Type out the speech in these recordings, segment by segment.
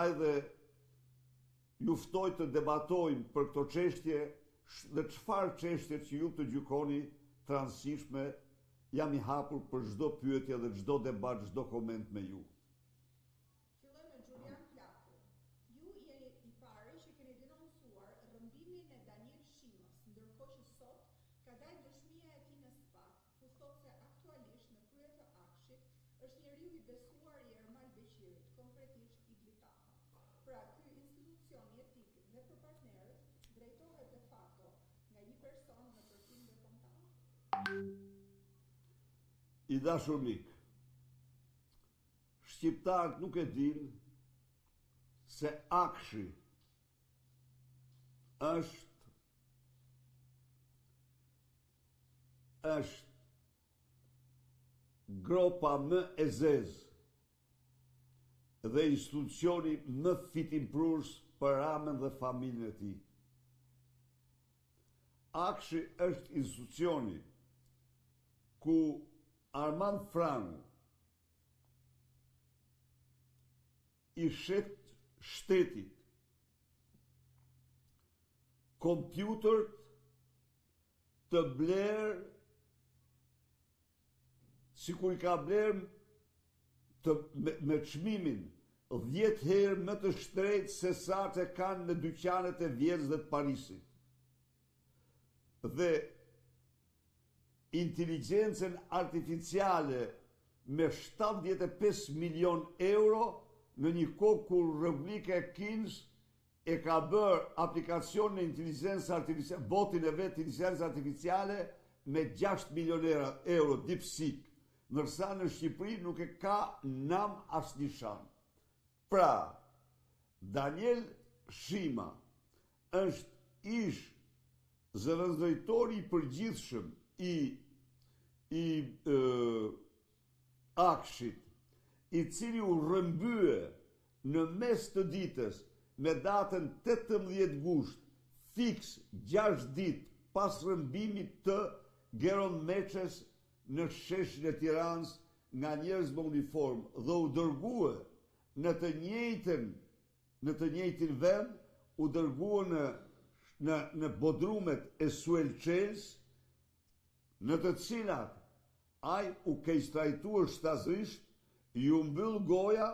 Prandaj dhe juftoj të debatojmë për këto çështje dhe çfarë çështje që ju të gjykoni të rëndësishme, jam i hapur për çdo pyetje dhe çdo debat, çdo koment me ju. Filloj me Julian Plaku. Ju jeni i pari që keni denoncuar rrëmbimin e Daniel Shimës, ndërkohë që sot ka dalë dëshmia e tij në SPAK, ku thotë se aktualisht në krye të Akshit është njeriu i besuar i Ermal Beqirit, konkretisht Igli Taha. Pra, ky institucion jetik dhe për partnerët drejtohet de facto nga një person në përfim ndërkombëtar. I dashur mik, shqiptarët nuk e dinë se Akshi është gropa më e zezë dhe institucioni më fitimprurës për Ramën dhe familjen e tij. Akshi është institucioni ku Armand Frangu i shet shtetit kompjutert të blerë sikur i ka blerë me çmimin 10 herë më të shtrenjtë se sa që kanë në dyqanet e Vjenës dhe të Parisit. Dhe inteligjencën artificiale me 75 milion euro në një kohë kur Republika e Kinës e ka bërë aplikacion në inteligencë artificiale, botin e vetë inteligencë artificiale me 6 milion euro DeepSeek, ndërsa në Shqipëri nuk e ka nam asnjë shan. Pra, Daniel Shima është ish zëvendëstori i përgjithshëm i Akshit, i cili u rrëmbye në mes të ditës me datën 18 gusht, fiks 6 ditë pas rrëmbimit të Geron Meçes në sheshin e Tiranës nga njerëz me uniformë dhe u dërguë në të njëjtin vend, u dërguë në bodrumet e Suelçels, në të cilat ai u keqtrajtuar shtazërisht, ju mbyll goja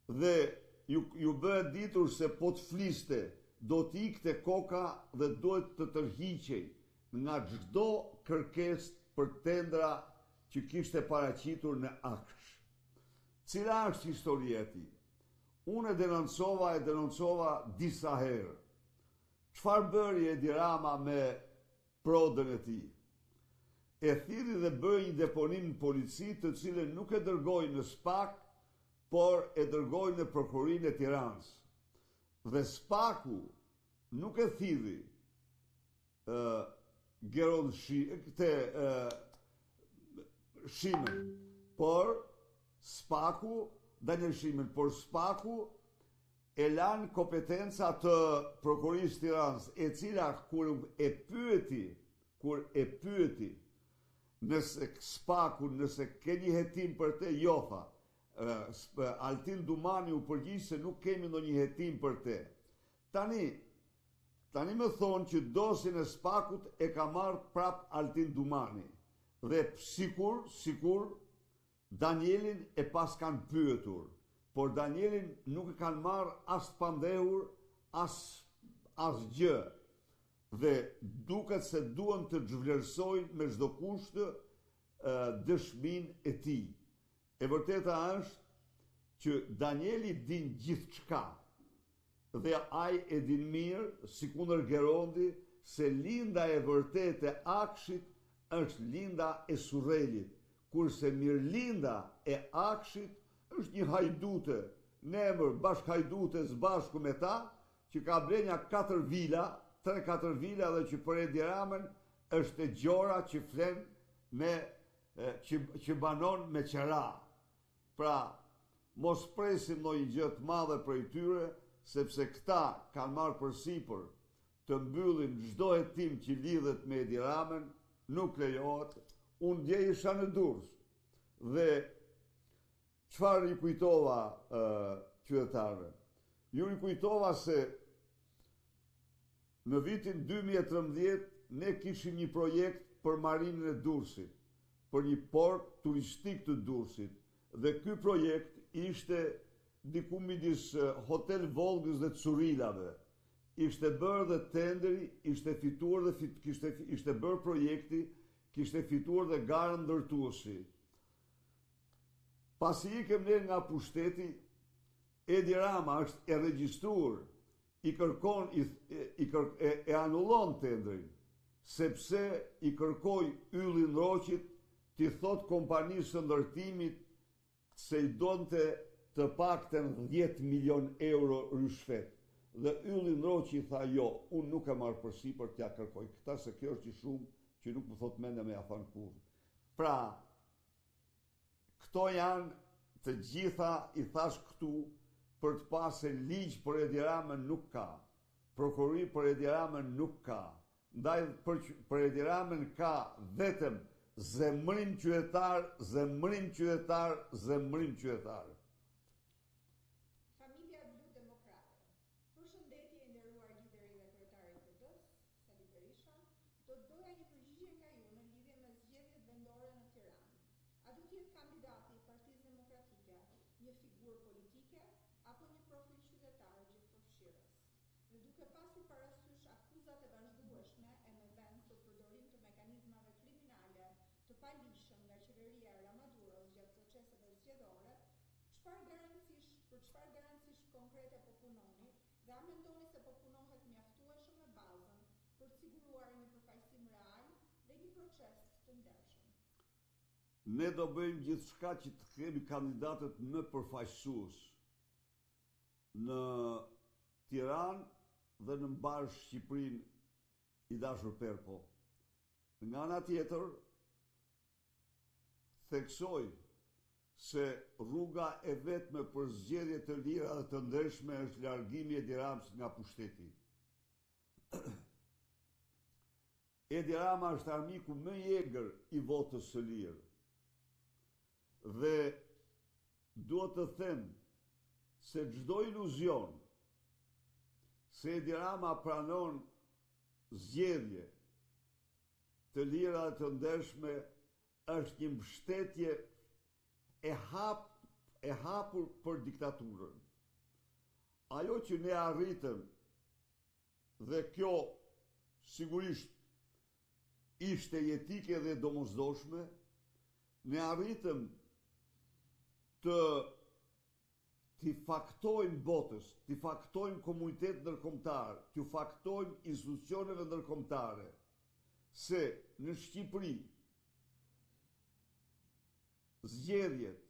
dhe ju bëhet ditur se po të fliste, do t'ikte koka dhe duhet të tërhiqej nga çdo kërkesë për tendra që kishte paraqitur në Aksh. Cila është historia e tij? Unë e denoncova disa herë. Çfarë bëri Edi Rama me prodën e tij? E thirri dhe bëri një deponim në polici, të cilën nuk e dërgoi në SPAK, por e dërgoi në Prokurorinë e Tiranës. Dhe SPAK-u nuk e thirri Geron Shimën, por SPAK-u, Daniel Shimën, por SPAK-u e lanë kompetenca të Prokurorisë Tiranës, e cila kur e pyeti nëse SPAK-u, nëse ke një hetim për te, jo tha. Altin Dumani u përgjigj se nuk kemi ndonjë hetim për te. Tani më thonë që dosin e SPAK-ut e ka marrë prap Altin Dumani. Dhe sikur Danielin e pas kanë pyetur, por Danielin nuk e kanë marrë as të pandehur, as gjë. Dhe duket se duan të zhvlerësojnë me çdo kusht dëshminë e tij. E vërteta është që Danieli din gjithçka dhe ai e din mirë, sikundër Gerondi, se linda e vërtetë e Akshit është linda e Surrelit, kurse mirëlinda e Akshit është një hajdute, në emër bashkhajdutes bashku me ta, që ka blenja 4 vila, 3-4 vila dhe që për Edi Ramën është e gjora që flen që banon me qera. Pra, mos presim ndonjë gjë të madhe prej tyre, sepse këta kanë marrë përsipër të mbyllin çdo hetim që lidhet me Edi Ramën, nuk lejohet. Unë dje isha në Durrës dhe çfarë i kujtova qytetarëve? Ju kujtova se në vitin 2013 ne kishim një projekt për marinën e Durrësit, për një port turistik të Durrësit, dhe ky projekt ishte diku midis Hotel Volgës dhe Curilave. Ishte bërë dhe tenderi, ishte fituar dhe ishte bërë projekti, kishte fituar dhe garën ndërtuesi. Pasi ikem ne nga pushteti, Edi Rama është e regjistruar, e anullon tendrin, sepse i kërkoi Yllin Roqit t'i thot kompanisë së ndërtimit se i donte të pakten 10 milion euro rishfet. Dhe Yllin Roqi tha jo, unë nuk e marr përsipër t'ja kërkoj këta, se kjo është i shumë që nuk më thot mende me ja than kur. Pra, këto janë të gjitha, i thash këtu, për të pasë ligj për Edi Ramën nuk ka, prokurori për Edi Ramën nuk ka, ndaj për Edi Ramën ka vetëm zemrim qytetar, zemrim qytetar, zemrim qytetar. Familja Blu Demokrate. Përshëndetje e nderuar lideri dhe kryetari i PD-s, Sali Berisha, do të doja një përgjigje nga ju në lidhje me zgjedhjet vendore në Tiranë. A do të jetë kandidati i Partisë Demokratike një figurë politike apo një profil qytetar gjithëpërfshirës? Dhe duke pasur parasysh akuzat e vazhdueshme e me vend për përdorim të mekanizmave kriminale të palishëm nga qeveria e Ramaduros gjatë proceseve zgjedhore, për çfarë garancish konkrete po punoni dhe a mendoni se po punohet mjaftueshëm me bazën për të siguruar një përfaqësim real dhe një proces të ndershëm? Ne do bëjmë gjithçka që të kemi kandidatët më përfaqësues në Tiranë dhe në mbar Shqipërinë i dashur Perpo. Nga ana tjetër, theksoj se rruga e vetme për zgjedhje të lira dhe të ndershme është largimi i Edi Ramës nga pushteti. Edi Rama është armiku më i egër i votës së lirë. Dhe duhet të them se çdo iluzion se Edi Rama pranon zgjedhje të lira dhe të ndershme është një mbështetje e hapur për diktaturën. Ajo që ne arritëm, dhe kjo sigurisht ishte jetike dhe domosdoshme, ne arritëm t'i faktojmë botës, t'i faktojmë komunitet ndërkombëtar, t'i faktojmë institucioneve ndërkombëtare, se në Shqipëri zgjedhjet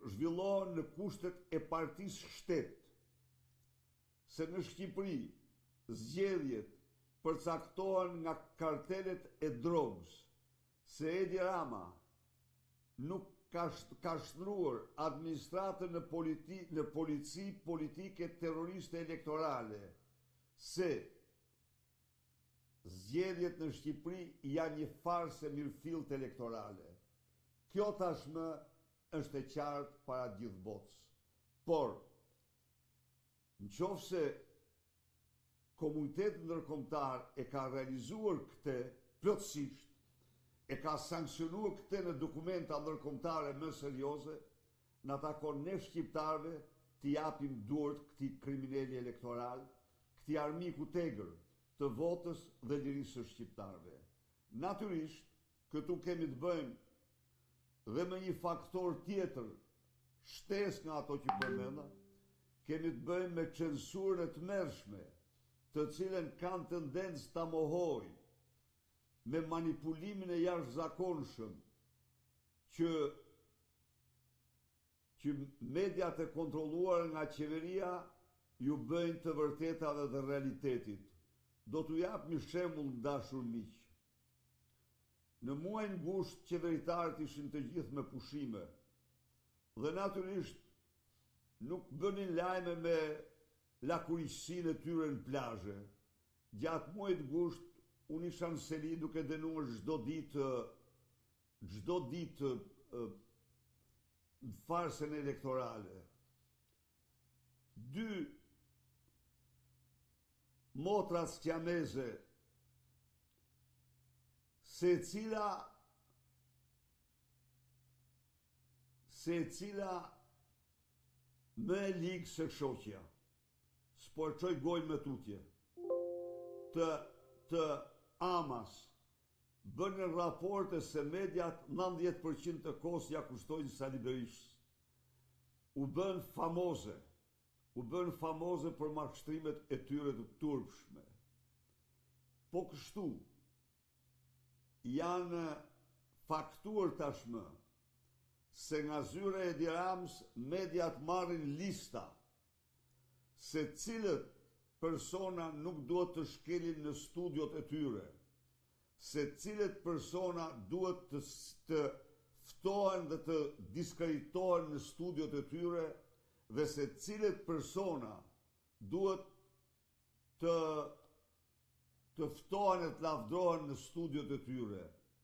zhvillohen në kushtet e partisë shtet, se në Shqipëri zgjedhjet përcaktohen nga kartelet e drogës, se Edi Rama nuk ka shtruar administratën në polici politike terroriste elektorale, se zgjedhjet në Shqipëri janë një farsë e mirëfillt elektorale. Kjo tashmë është e qartë para gjithë botës. Por, nëse komuniteti ndërkombëtar e ka realizuar këtë plotësisht, e ka sankcionuar këtë në dokumenta ndërkombëtare më serioze, na takon ne shqiptarëve t'i japim duart këtij kriminali elektoral, këtij armiku tegër të votës dhe lirisë së shqiptarëve. Natyrisht, këtu kemi të bëjmë dhe me një faktor tjetër, shtesë nga ato që përmenda, kemi të bëjmë me censurën e tmerrshme, të cilën kanë tendencë ta mohojnë, me manipulimin e jashtëzakonshëm që mediat e kontrolluar nga qeveria ju bëjnë të vërtetave dhe realitetit. Do t'u jap një shembull, dashur miq. Në muajin gusht qeveritarët ishin të gjithë me pushime dhe natyrisht nuk bënin lajme me lakuriqësinë e tyre në plazhe. Gjatë muajit gusht unë isha në seli duke dënuar çdo ditë farsën elektorale. 2 motra siamese, se cila më e ligë se shoqja, s'porçoj gojë me tutje, të amas, bënë raporte se mediat 90% të kohës ja kushtojnë Sali Berishës. U bën famoze për marrështrimet e tyre të turpshme. Po kështu, janë faktuar tashmë se nga zyra e Edi Ramës mediat marrin lista se cilët persona nuk duhet të shkelin në studiot e tyre, se cilët persona duhet të ftohen dhe të diskreditohen në studiot e tyre dhe se cilët persona duhet të ftohen e të lavdrohen në studiot e tyre.